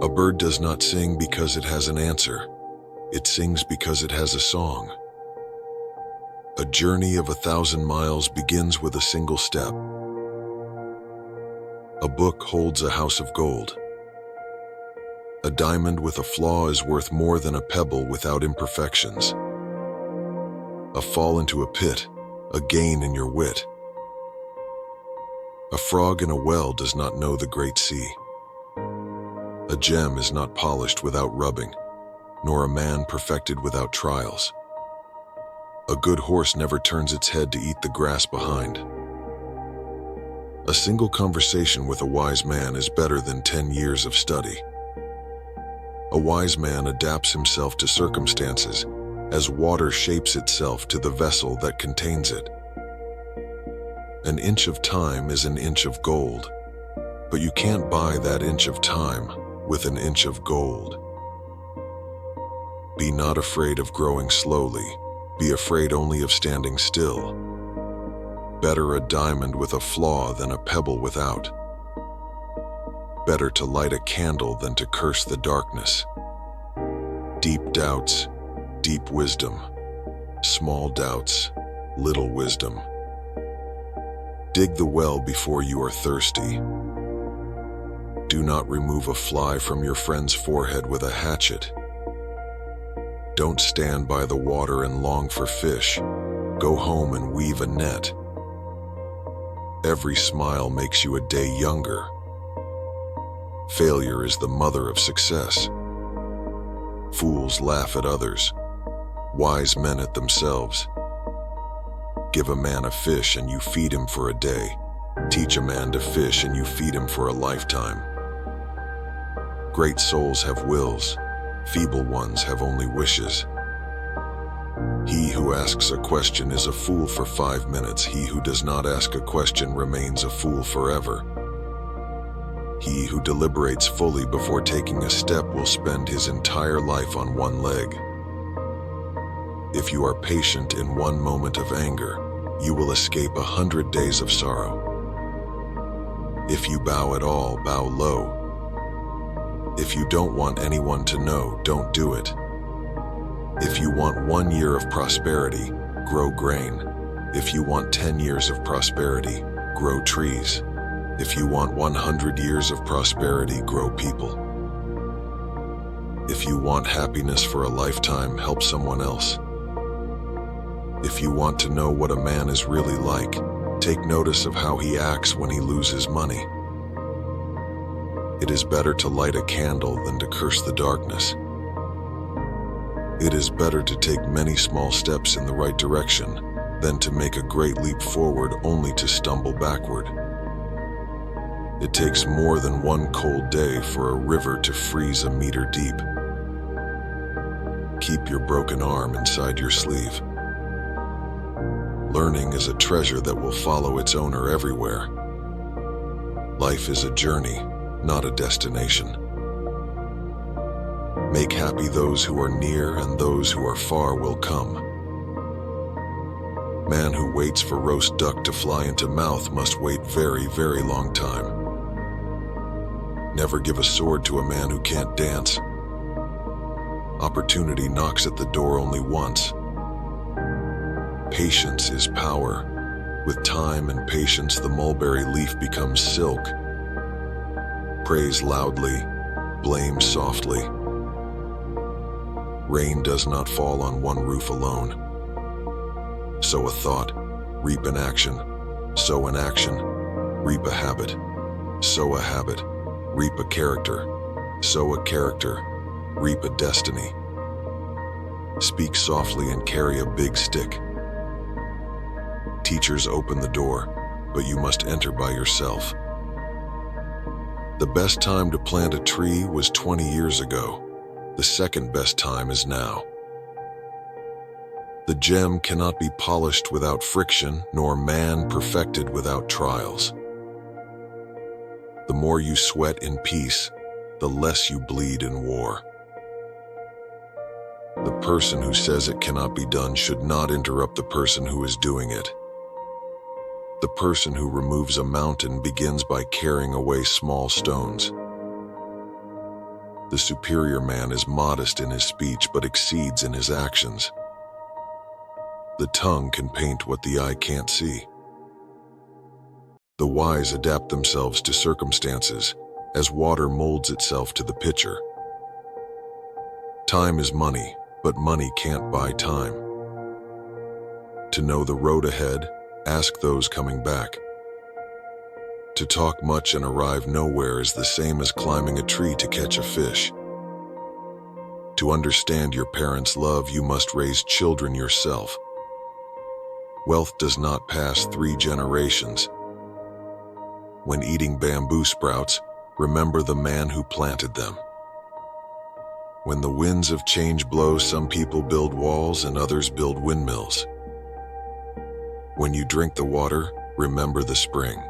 A bird does not sing because it has an answer. It sings because it has a song. A journey of 1,000 miles begins with a single step. A book holds a house of gold. A diamond with a flaw is worth more than a pebble without imperfections. A fall into a pit, a gain in your wit. A frog in a well does not know the great sea. A gem is not polished without rubbing, nor a man perfected without trials. A good horse never turns its head to eat the grass behind. A single conversation with a wise man is better than 10 years of study. A wise man adapts himself to circumstances, as water shapes itself to the vessel that contains it. An inch of time is an inch of gold, but you can't buy that inch of time with an inch of gold. Be not afraid of growing slowly, be afraid only of standing still. Better a diamond with a flaw than a pebble without. Better to light a candle than to curse the darkness. Deep doubts, deep wisdom. Small doubts, little wisdom. Dig the well before you are thirsty. Do not remove a fly from your friend's forehead with a hatchet. Don't stand by the water and long for fish. Go home and weave a net. Every smile makes you a day younger. Failure is the mother of success. Fools laugh at others, wise men at themselves. Give a man a fish and you feed him for a day. Teach a man to fish and you feed him for a lifetime. Great souls have wills, feeble ones have only wishes. He who asks a question is a fool for 5 minutes. He who does not ask a question remains a fool forever. He who deliberates fully before taking a step will spend his entire life on one leg. If you are patient in one moment of anger, you will escape 100 days of sorrow. If you bow at all, bow low. If you don't want anyone to know, don't do it. If you want 1 year of prosperity, grow grain. If you want 10 years of prosperity, grow trees. If you want 100 years of prosperity, grow people. If you want happiness for a lifetime, help someone else. If you want to know what a man is really like, take notice of how he acts when he loses money. It is better to light a candle than to curse the darkness. It is better to take many small steps in the right direction than to make a great leap forward only to stumble backward. It takes more than one cold day for a river to freeze a meter deep. Keep your broken arm inside your sleeve. Learning is a treasure that will follow its owner everywhere. Life is a journey, not a destination. Make happy those who are near, and those who are far will come. Man who waits for roast duck to fly into mouth must wait very, very long time. Never give a sword to a man who can't dance. Opportunity knocks at the door only once. Patience is power. With time and patience, the mulberry leaf becomes silk. Praise loudly, blame softly. Rain does not fall on one roof alone. Sow a thought, reap an action. Sow an action, reap a habit. Sow a habit, reap a character. Sow a character, reap a destiny. Speak softly and carry a big stick. Teachers open the door, but you must enter by yourself. The best time to plant a tree was 20 years ago. The second best time is now. The gem cannot be polished without friction, nor man perfected without trials. The more you sweat in peace, the less you bleed in war. The person who says it cannot be done should not interrupt the person who is doing it. The person who removes a mountain begins by carrying away small stones. The superior man is modest in his speech but exceeds in his actions. The tongue can paint what the eye can't see. The wise adapt themselves to circumstances, as water molds itself to the pitcher. Time is money, but money can't buy time. To know the road ahead, ask those coming back. To talk much and arrive nowhere is the same as climbing a tree to catch a fish. To understand your parents' love, you must raise children yourself. Wealth does not pass 3 generations. When eating bamboo sprouts, remember the man who planted them. When the winds of change blow, some people build walls and others build windmills. When you drink the water, remember the spring.